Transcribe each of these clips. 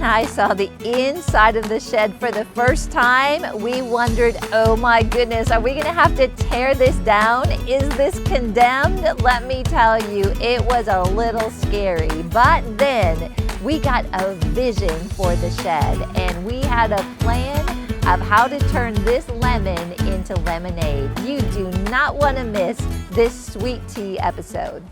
I saw the inside of the shed for the first time, we wondered, oh my goodness, are we going to have to tear this down? Is this condemned? Let me tell you, it was a little scary. But then we got a vision for the shed, and we had a plan of how to turn this lemon into lemonade. You do not want to miss this sweet tea episode.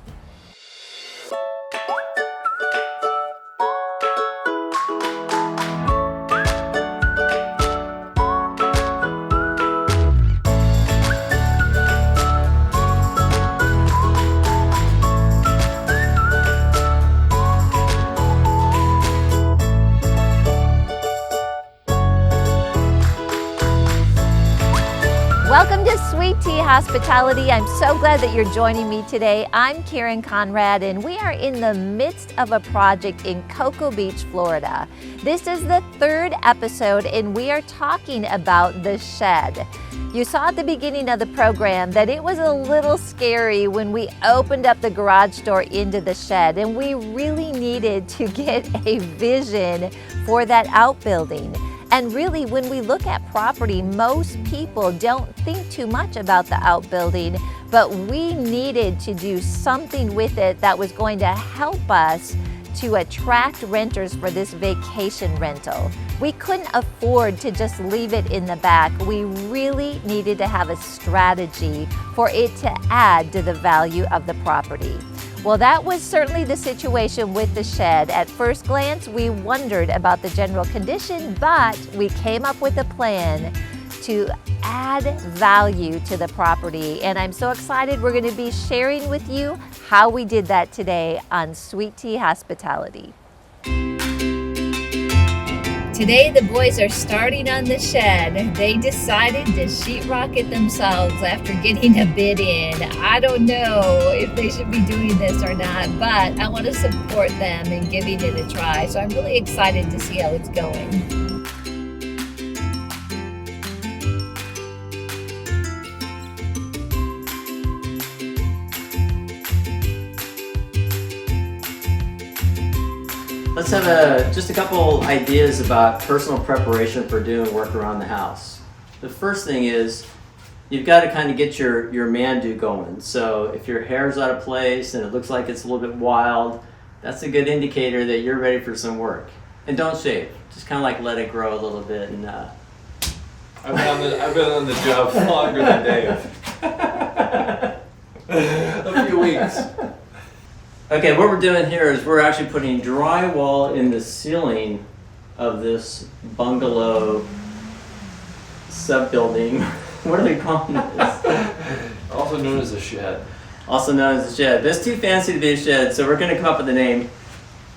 Welcome to Sweet Tea Hospitality. I'm so glad that you're joining me today. I'm Karen Conrad, and we are in the midst of a project in Cocoa Beach, Florida. This is the third episode, and we are talking about the shed. You saw at the beginning of the program that it was a little scary when we opened up the garage door into the shed, and we really needed to get a vision for that outbuilding. And really, when we look at property, most people don't think too much about the outbuilding, but we needed to do something with it that was going to help us to attract renters for this vacation rental. We couldn't afford to just leave it in the back. We really needed to have a strategy for it to add to the value of the property. Well, that was certainly the situation with the shed. At first glance, we wondered about the general condition, but we came up with a plan to add value to the property. And I'm so excited we're going to be sharing with you how we did that today on Sweet Tea Hospitality. Today the boys are starting on the shed. They decided to sheetrock it themselves after getting a bid in. I don't know if they should be doing this or not, but I want to support them in giving it a try. So I'm really excited to see how it's going. Let's have just a couple ideas about personal preparation for doing work around the house. The first thing is you've got to kind of get your man-do going. So if your hair's out of place and it looks like it's a little bit wild, that's a good indicator that you're ready for some work. And don't shave. Just kind of like let it grow a little bit. And I've been on the job longer than Dave. A few weeks. Okay, what we're doing here is we're actually putting drywall in the ceiling of this bungalow sub-building. What are they calling this? Also known as a shed. Also known as a shed. That's too fancy to be a shed, so we're going to come up with a name.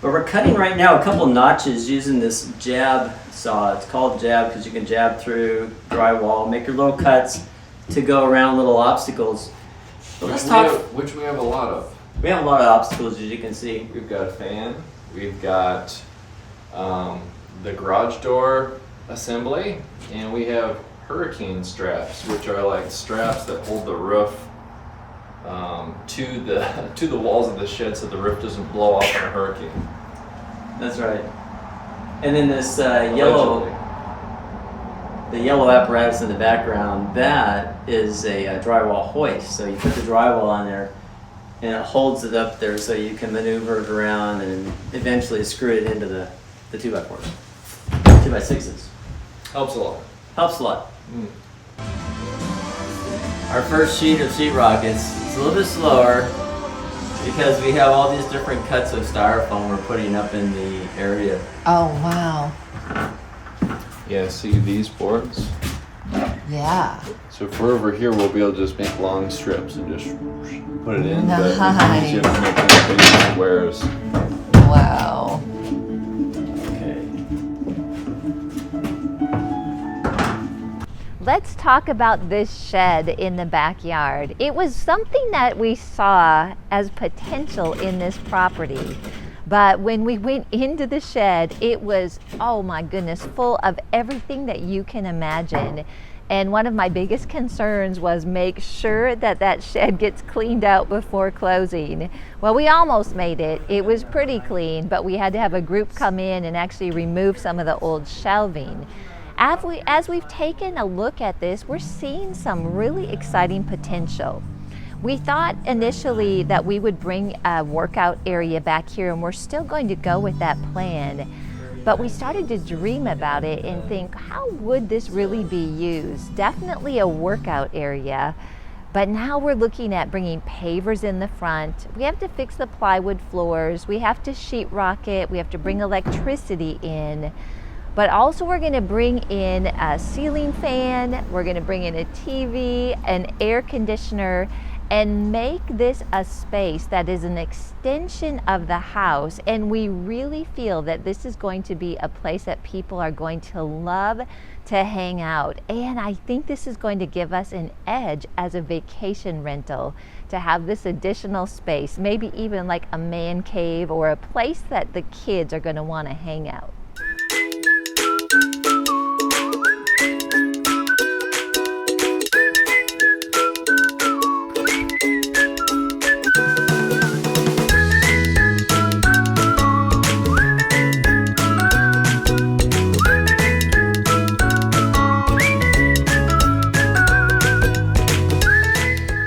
But we're cutting right now a couple notches using this jab saw. It's called jab because you can jab through drywall, make your little cuts to go around little obstacles. But let's talk. Which we have a lot of. We have a lot of obstacles, as you can see. We've got a fan. We've got the garage door assembly, and we have hurricane straps, which are like straps that hold the roof to the walls of the shed, so the roof doesn't blow off in a hurricane. That's right. And then this yellow apparatus in the background, that is a drywall hoist. So you put the drywall on there, and it holds it up there so you can maneuver it around and eventually screw it into the 2x4s, 2x6s. Helps a lot. Helps a lot. Our first sheet of sheetrock is a little bit slower because we have all these different cuts of styrofoam we're putting up in the area. Oh, wow. Yeah, see these boards? Yeah. So if we're over here, we'll be able to just make long strips and just put it in. Nice. But it's easier to make these big squares. Wow. Okay. Let's talk about this shed in the backyard. It was something that we saw as potential in this property. But when we went into the shed, it was, oh my goodness, full of everything that you can imagine. And one of my biggest concerns was make sure that that shed gets cleaned out before closing. Well, we almost made it. It was pretty clean, but we had to have a group come in and actually remove some of the old shelving. As we've taken a look at this, we're seeing some really exciting potential. We thought initially that we would bring a workout area back here, and we're still going to go with that plan. But we started to dream about it and think, how would this really be used? Definitely a workout area. But now we're looking at bringing pavers in the front. We have to fix the plywood floors. We have to sheetrock it. We have to bring electricity in. But also we're going to bring in a ceiling fan. We're going to bring in a TV, an air conditioner, and make this a space that is an extension of the house. And we really feel that this is going to be a place that people are going to love to hang out. And I think this is going to give us an edge as a vacation rental to have this additional space, maybe even like a man cave or a place that the kids are going to want to hang out.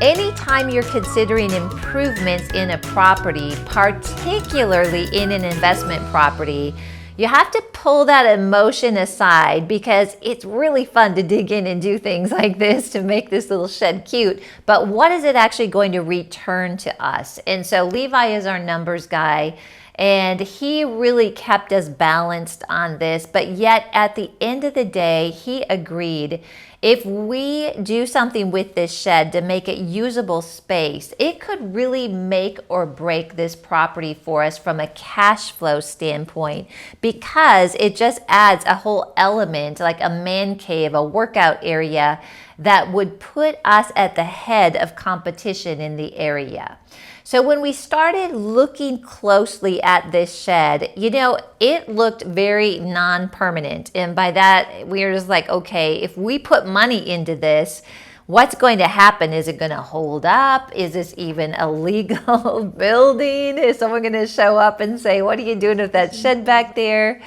Anytime you're considering improvements in a property, particularly in an investment property, you have to pull that emotion aside, because it's really fun to dig in and do things like this to make this little shed cute. But what is it actually going to return to us? And so Levi is our numbers guy, and he really kept us balanced on this. But yet at the end of the day, he agreed, if we do something with this shed to make it usable space, it could really make or break this property for us from a cash flow standpoint, because it just adds a whole element, like a man cave, a workout area, that would put us at the head of competition in the area. So when we started looking closely at this shed, you know, it looked very non-permanent. And by that, we were just like, okay, if we put money into this, what's going to happen? Is it going to hold up? Is this even a legal building? Is someone going to show up and say, what are you doing with that shed back there?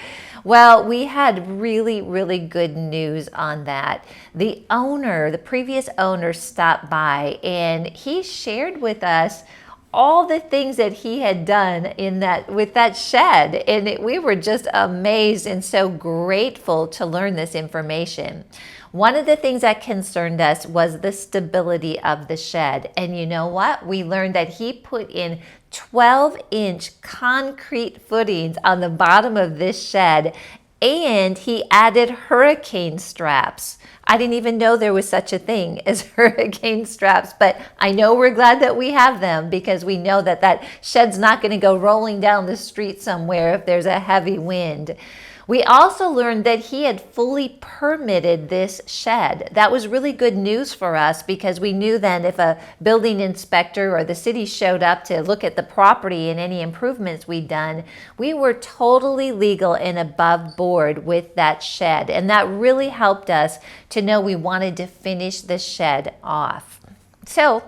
Well, we had really, really good news on that. The previous owner stopped by, and he shared with us all the things that he had done with that shed. And we were just amazed and so grateful to learn this information. One of the things that concerned us was the stability of the shed. And you know what? We learned that he put in 12-inch concrete footings on the bottom of this shed, and he added hurricane straps. I didn't even know there was such a thing as hurricane straps, but I know we're glad that we have them, because we know that that shed's not going to go rolling down the street somewhere if there's a heavy wind. We also learned that he had fully permitted this shed. That was really good news for us, because we knew then if a building inspector or the city showed up to look at the property and any improvements we'd done, we were totally legal and above board with that shed. And that really helped us to know we wanted to finish the shed off. So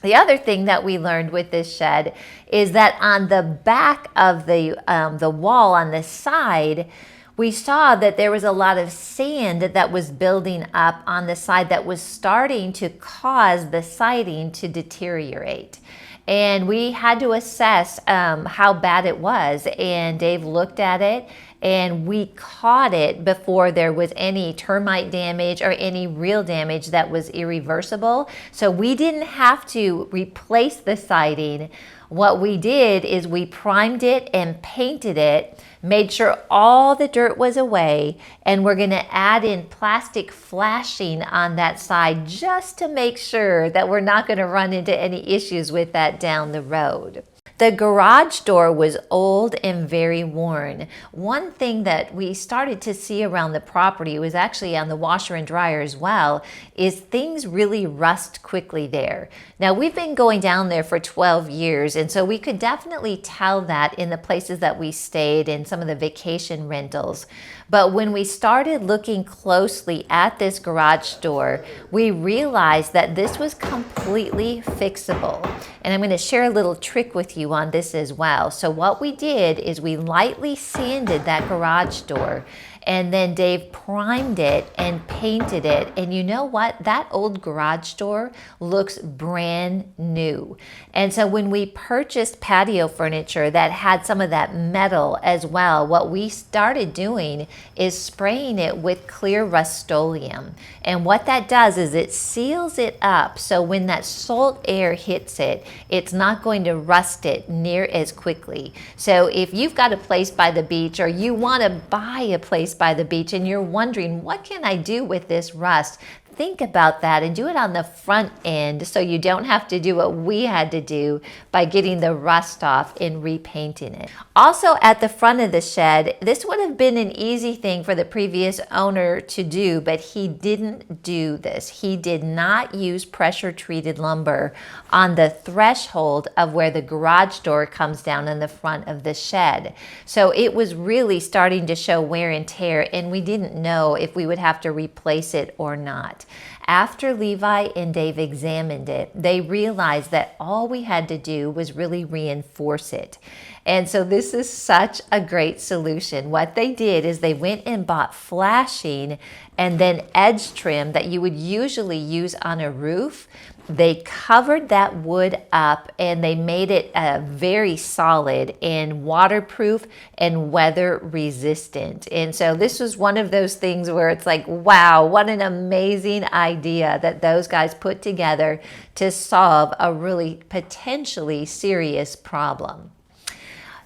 the other thing that we learned with this shed is that on the back of the wall on the side, we saw that there was a lot of sand that was building up on the side that was starting to cause the siding to deteriorate. And we had to assess how bad it was. And Dave looked at it, and we caught it before there was any termite damage or any real damage that was irreversible. So we didn't have to replace the siding. What we did is we primed it and painted it, made sure all the dirt was away, and we're going to add in plastic flashing on that side just to make sure that we're not going to run into any issues with that down the road. The garage door was old and very worn. One thing that we started to see around the property was actually on the washer and dryer as well, is things really rust quickly there. Now we've been going down there for 12 years, and so we could definitely tell that in the places that we stayed and some of the vacation rentals. But when we started looking closely at this garage door, we realized that this was completely fixable. And I'm going to share a little trick with you on this as well. So what we did is we lightly sanded that garage door, and then Dave primed it and painted it. And you know what? That old garage door looks brand new. And so when we purchased patio furniture that had some of that metal as well, what we started doing is spraying it with clear Rust-Oleum. And what that does is it seals it up, so when that salt air hits it, it's not going to rust it near as quickly. So if you've got a place by the beach, or you want to buy a place by the beach and you're wondering, what can I do with this rust? Think about that and do it on the front end, so you don't have to do what we had to do by getting the rust off and repainting it. Also, at the front of the shed, this would have been an easy thing for the previous owner to do, but he didn't do this. He did not use pressure treated lumber on the threshold of where the garage door comes down in the front of the shed. So it was really starting to show wear and tear, and we didn't know if we would have to replace it or not. After Levi and Dave examined it, they realized that all we had to do was really reinforce it. And so this is such a great solution. What they did is they went and bought flashing and then edge trim that you would usually use on a roof. They covered that wood up and they made it very solid and waterproof and weather resistant. And so this was one of those things where it's like, wow, what an amazing idea that those guys put together to solve a really potentially serious problem.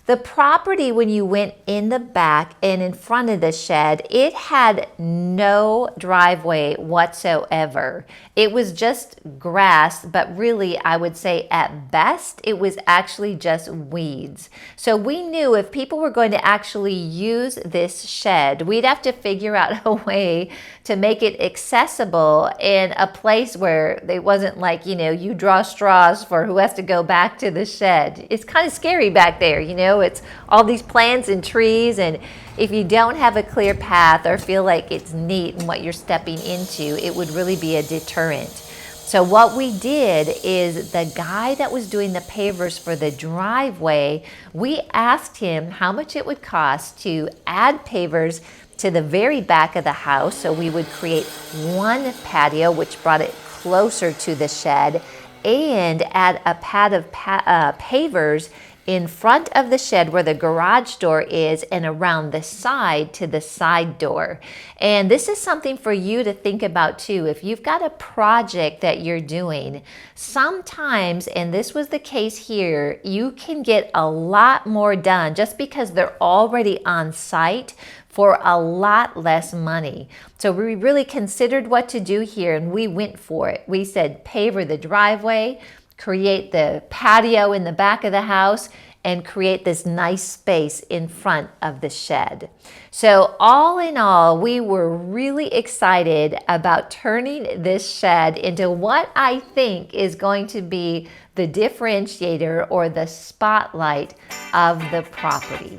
The property, when you went in the back and in front of the shed, it had no driveway whatsoever. It was just grass, but really I would say at best it was actually just weeds. So we knew if people were going to actually use this shed, we'd have to figure out a way to make it accessible in a place where it wasn't like, you know, you draw straws for who has to go back to the shed. It's kind of scary back there, you know. It's all these plants and trees, and if you don't have a clear path or feel like it's neat in what you're stepping into, it would really be a deterrent. So what we did is the guy that was doing the pavers for the driveway, we asked him how much it would cost to add pavers to the very back of the house. So we would create one patio, which brought it closer to the shed, and add a pad of pavers in front of the shed where the garage door is and around the side to the side door. And this is something for you to think about too. If you've got a project that you're doing, sometimes, and this was the case here, you can get a lot more done just because they're already on site for a lot less money. So we really considered what to do here and we went for it. We said paver the driveway, create the patio in the back of the house, and create this nice space in front of the shed. So all in all, we were really excited about turning this shed into what I think is going to be the differentiator or the spotlight of the property.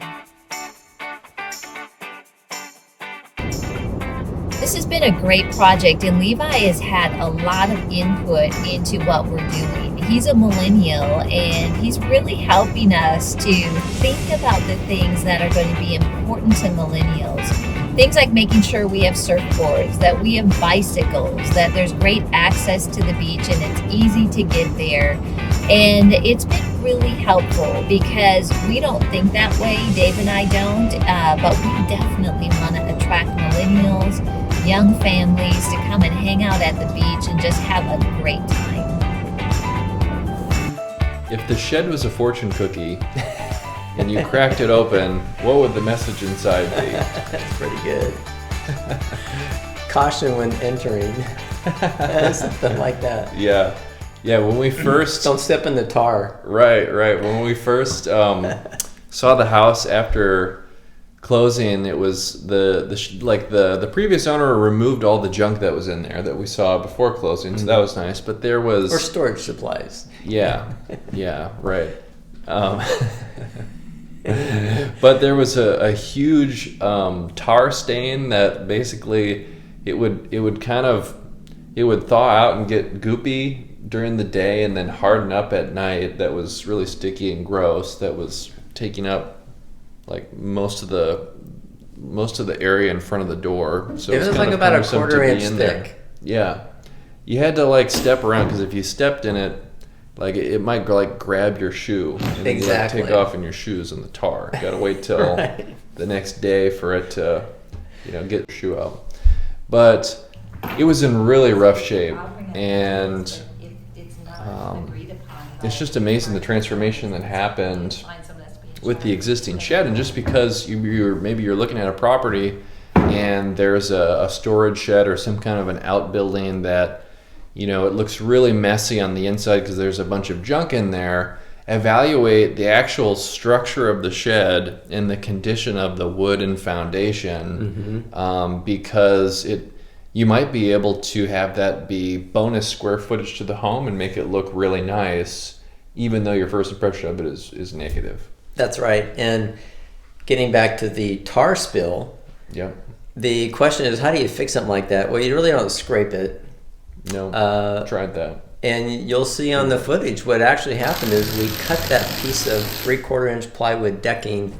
This has been a great project, and Levi has had a lot of input into what we're doing. He's a millennial, and he's really helping us to think about the things that are going to be important to millennials. Things like making sure we have surfboards, that we have bicycles, that there's great access to the beach and it's easy to get there. And it's been really helpful because we don't think that way, Dave and I don't, but we definitely want to attract millennials, young families to come and hang out at the beach and just have a great time. If the shed was a fortune cookie and you cracked it open, what would the message inside be? That's pretty good. Caution when entering. Something like that. Yeah. Yeah, when we first Don't step in the tar. Right. When we first saw the house after closing, it was the previous owner removed all the junk that was in there that we saw before closing, so that was nice. But there was Or storage supplies. yeah, right. But there was a huge tar stain that basically it would thaw out and get goopy during the day and then harden up at night. That was really sticky and gross. That was taking up like most of the area in front of the door. So It was like about a quarter inch thick. Yeah, you had to like step around because if you stepped in it, like it might like grab your shoe and then you, like, take off in your shoes in the tar. You gotta wait till the next day for it to, get your shoe out. But it was in really rough shape, and it's just amazing the transformation that happened with the existing shed. And just because you're looking at a property and there's a storage shed or some kind of an outbuilding that it looks really messy on the inside because there's a bunch of junk in there, evaluate the actual structure of the shed and the condition of the wood and foundation, because you might be able to have that be bonus square footage to the home and make it look really nice, even though your first impression of it is negative. That's right. And getting back to the tar spill, Yep. the question is, how do you fix something like that? Well, you really don't scrape it. No, tried that. And you'll see on the footage what actually happened is we cut that piece of 3/4 inch plywood decking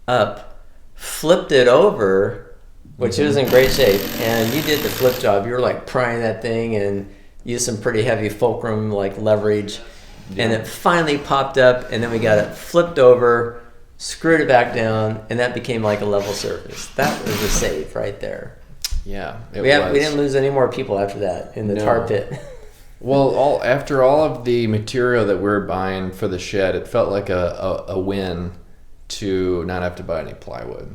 up, flipped it over, which is in great shape, and you did the flip job. You were like prying that thing and used some pretty heavy fulcrum like leverage, and it finally popped up, and then we got it flipped over, screwed it back down, and that became like a level surface. That was a save right there. Yeah, We didn't lose any more people after that in the tar pit. Well, after all of the material that we're buying for the shed, it felt like a win to not have to buy any plywood.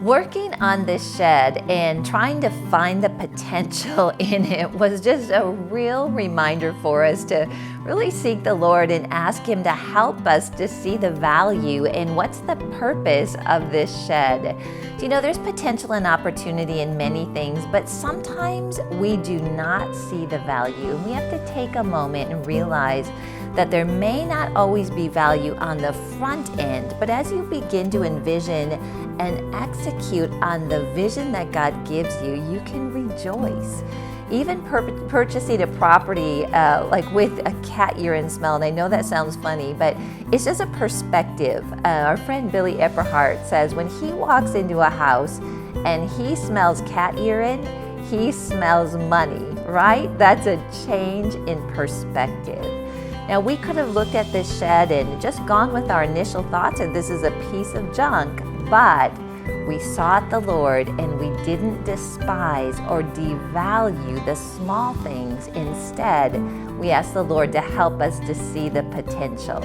Working on this shed and trying to find the potential in it was just a real reminder for us to really seek the Lord and ask Him to help us to see the value and what's the purpose of this shed. Do you know there's potential and opportunity in many things, but sometimes we do not see the value. And we have to take a moment and realize that there may not always be value on the front end, but as you begin to envision and execute on the vision that God gives you, you can rejoice. Even purchasing a property like with a cat urine smell, and I know that sounds funny, but it's just a perspective. Our friend Billy Epperhart says when he walks into a house and he smells cat urine, he smells money, right? That's a change in perspective. Now, we could have looked at this shed and just gone with our initial thoughts and this is a piece of junk, but we sought the Lord and we didn't despise or devalue the small things. Instead, we asked the Lord to help us to see the potential.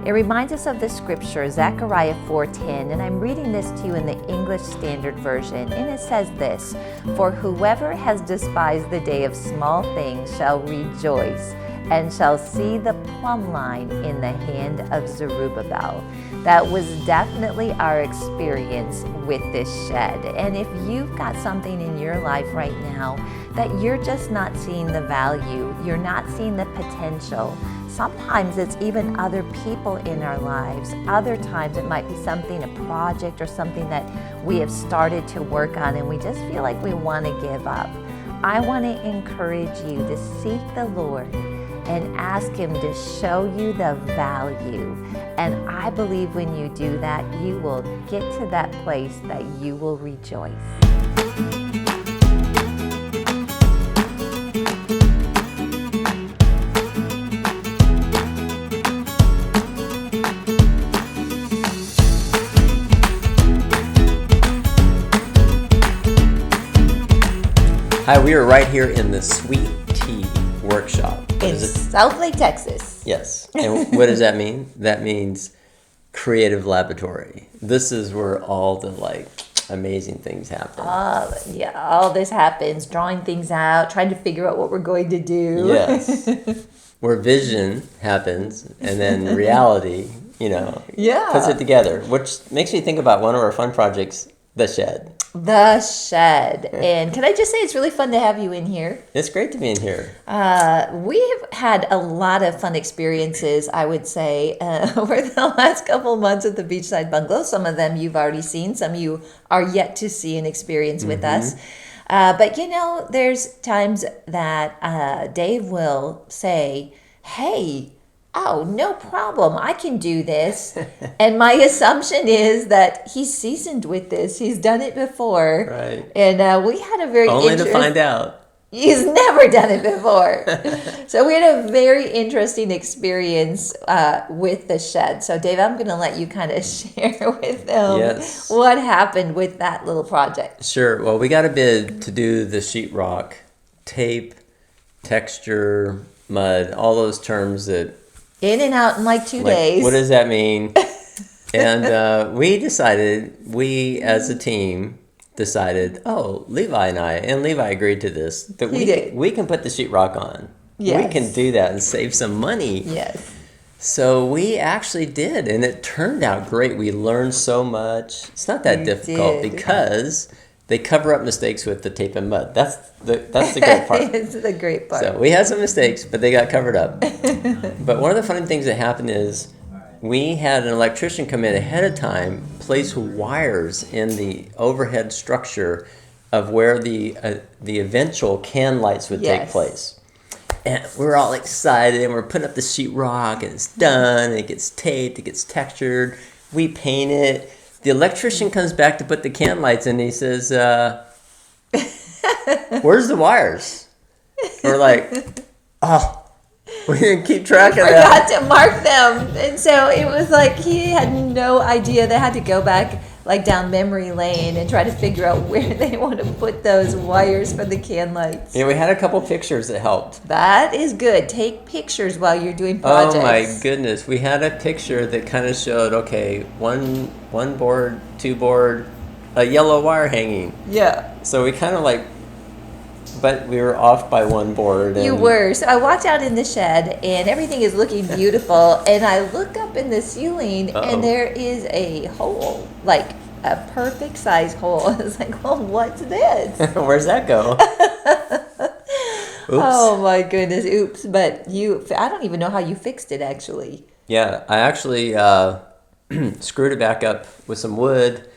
It reminds us of the scripture, Zechariah 4:10, and I'm reading this to you in the English Standard Version, and it says this, "For whoever has despised the day of small things shall rejoice and shall see the plumb line in the hand of Zerubbabel." That was definitely our experience with this shed. And if you've got something in your life right now that you're just not seeing the value, you're not seeing the potential, sometimes it's even other people in our lives. Other times it might be something, a project or something that we have started to work on and we just feel like we want to give up. I want to encourage you to seek the Lord and ask Him to show you the value. And I believe when you do that, you will get to that place that you will rejoice. Hi, we are right here in the Sweet Tea Workshop. What In is it? South Lake, Texas. Yes. And what does that mean? That means creative laboratory. This is where all the amazing things happen. Yeah, all this happens, drawing things out, trying to figure out what we're going to do. Yes. Where vision happens and then reality, Yeah. puts it together, which makes me think about one of our fun projects, the shed. The shed. And can I just say it's really fun to have you in here. It's great to be in here. We have had a lot of fun experiences, I would say, over the last couple of months at the Beachside Bungalow. Some of them you've already seen, some you are yet to see and experience with us. But there's times that Dave will say, hey, oh, no problem, I can do this. And my assumption is that he's seasoned with this. He's done it before. Right. And we had a very Only to find out. He's never done it before. So we had a very interesting experience with the shed. So Dave, I'm going to let you kind of share with them what happened with that little project. Sure. Well, we got a bid to do the sheetrock, tape, texture, mud, all those terms that... In and out in 2 days. What does that mean? And we as a team decided, Levi and Levi agreed to this, that we can put the sheetrock on. Yes. We can do that and save some money. Yes. So we actually did, and it turned out great. We learned so much. It's not that difficult because they cover up mistakes with the tape and mud. That's the great part. It's the great part. So we had some mistakes, but they got covered up. But one of the funny things that happened is we had an electrician come in ahead of time, place wires in the overhead structure of where the eventual can lights would take place. And we're all excited, and we're putting up the sheetrock, and it's done, and it gets taped, it gets textured. We paint it. The electrician comes back to put the can lights in, and he says, where's the wires? We're like, we didn't keep track of that. Forgot to mark them. And so it was he had no idea. They had to go back down memory lane and try to figure out where they want to put those wires for the can lights. Yeah, we had a couple pictures that helped. That is good. Take pictures while you're doing projects. Oh my goodness. We had a picture that kind of showed, one board, two board, a yellow wire hanging. Yeah. So we kind of but we were off by one board. You were. So I walked out in the shed, and everything is looking beautiful. And I look up in the ceiling, and there is a hole, a perfect size hole. It's what's this? Where's that go? Oops. Oh my goodness, oops. But I don't even know how you fixed it, actually. Yeah, I actually screwed it back up with some wood,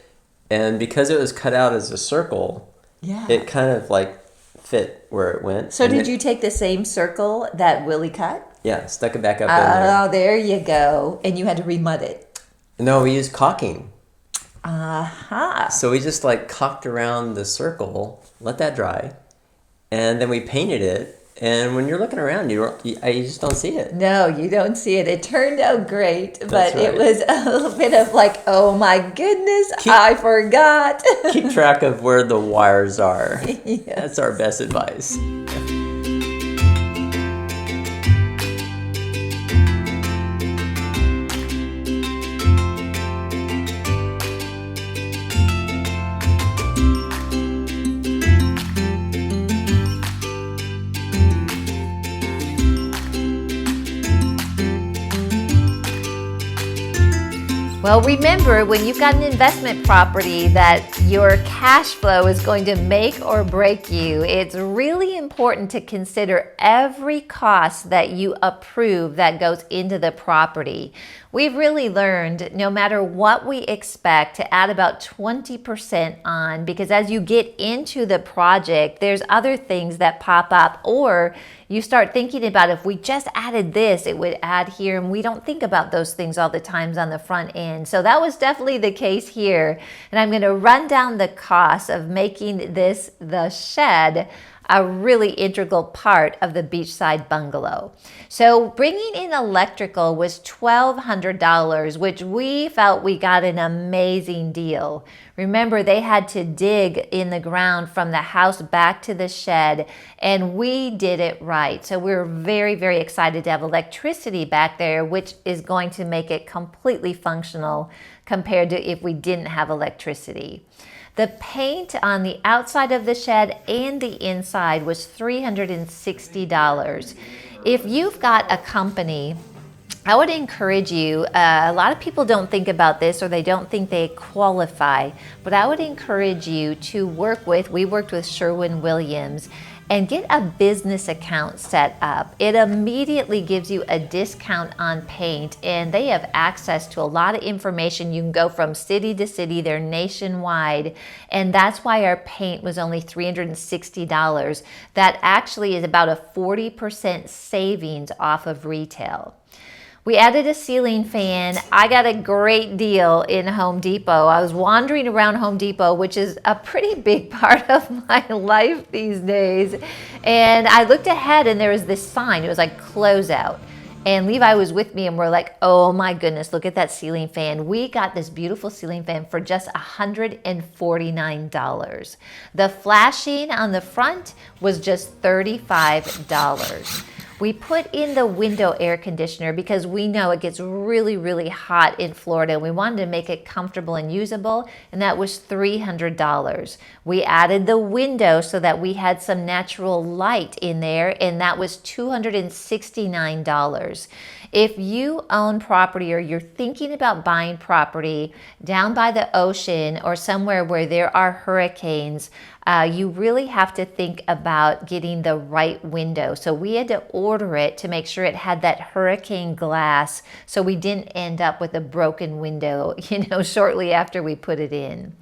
and because it was cut out as a circle, it kind of fit where it went. So did you take the same circle that Willie cut? Yeah, stuck it back up in there. Oh, there you go. And you had to remud it. No, we used caulking. Uh-huh. So we just caulked around the circle, let that dry, and then we painted it. And when you're looking around, you just don't see it. No, you don't see it. It turned out great, but right. It was a little bit of oh my goodness, I forgot. Keep track of where the wires are. Yes. That's our best advice. Well, remember, when you've got an investment property that your cash flow is going to make or break you, it's really important to consider every cost that you approve that goes into the property. We've really learned, no matter what we expect, to add about 20% on, because as you get into the project, there's other things that pop up, or you start thinking about, if we just added this, it would add here, and we don't think about those things all the times on the front end. So that was definitely the case here. And I'm going to run down the cost of making this the shed. a really integral part of the beachside bungalow. So bringing in electrical was $1,200, which we felt we got an amazing deal. Remember, they had to dig in the ground from the house back to the shed, and we did it right. So we were very, very excited to have electricity back there, which is going to make it completely functional compared to if we didn't have electricity. The paint on the outside of the shed and the inside was $360. If you've got a company, I would encourage you, a lot of people don't think about this or they don't think they qualify, but I would encourage you to we worked with Sherwin-Williams, and get a business account set up. It immediately gives you a discount on paint, and they have access to a lot of information. You can go from city to city, they're nationwide, and that's why our paint was only $360. That actually is about a 40% savings off of retail. We added a ceiling fan. I got a great deal in Home Depot. I was wandering around Home Depot, which is a pretty big part of my life these days. And I looked ahead and there was this sign. It was like closeout. And Levi was with me and we're like, oh my goodness, look at that ceiling fan. We got this beautiful ceiling fan for just $149. The flashing on the front was just $35. We put in the window air conditioner because we know it gets really, really hot in Florida. We wanted to make it comfortable and usable, and that was $300. We added the window so that we had some natural light in there, and that was $269. If you own property or you're thinking about buying property down by the ocean or somewhere where there are hurricanes, you really have to think about getting the right window. So we had to order it to make sure it had that hurricane glass so we didn't end up with a broken window, shortly after we put it in.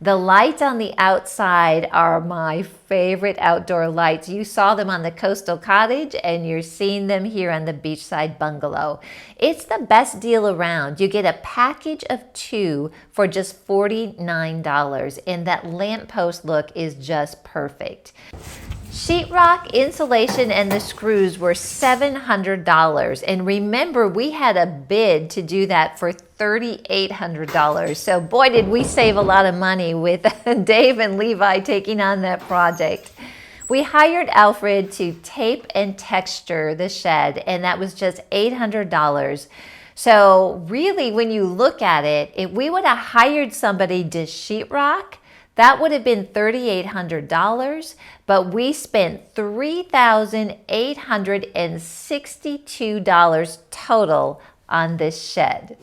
The lights on the outside are my favorite outdoor lights. You saw them on the coastal cottage and you're seeing them here on the beachside bungalow. It's the best deal around. You get a package of 2 for just $49, and that lamppost look is just perfect. Sheetrock, insulation, and the screws were $700. And remember, we had a bid to do that for $3,800. So boy, did we save a lot of money with Dave and Levi taking on that project. We hired Alfred to tape and texture the shed, and that was just $800. So really, when you look at it, if we would have hired somebody to sheetrock, that would have been $3,800, but we spent $3,862 total on this shed.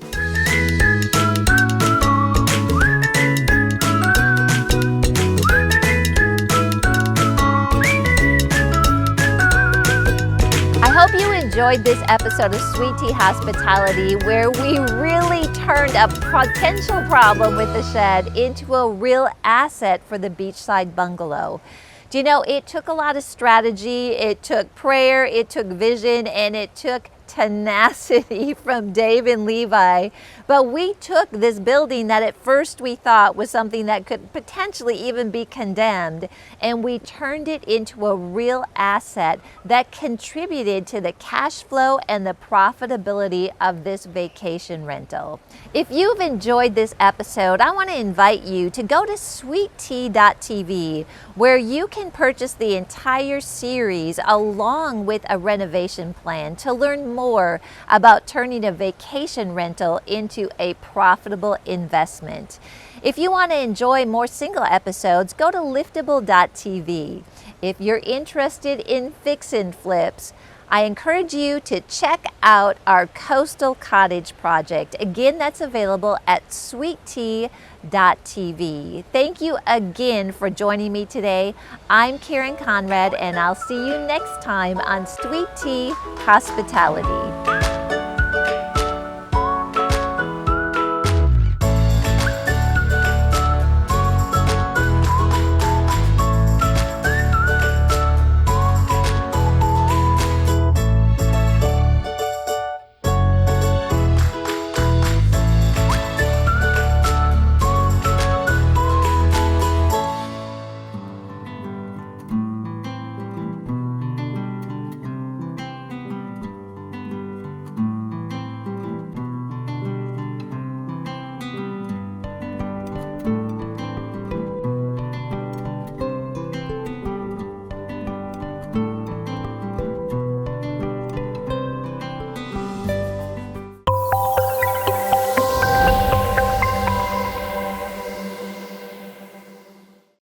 I hope you enjoyed this episode of Sweet Tea Hospitality, where we really turned a potential problem with the shed into a real asset for the beachside bungalow. Do you know, it took a lot of strategy, it took prayer, it took vision, and it took tenacity from Dave and Levi. But we took this building that at first we thought was something that could potentially even be condemned, and we turned it into a real asset that contributed to the cash flow and the profitability of this vacation rental. If you've enjoyed this episode, I want to invite you to go to sweettea.tv, where you can purchase the entire series along with a renovation plan to learn more about turning a vacation rental into a profitable investment. If you want to enjoy more single episodes, go to liftable.tv. If you're interested in fix and flips, I encourage you to check out our coastal cottage project. Again, that's available at sweettea.tv. Thank you again for joining me today. I'm Karen Conrad, and I'll see you next time on Sweet Tea Hospitality.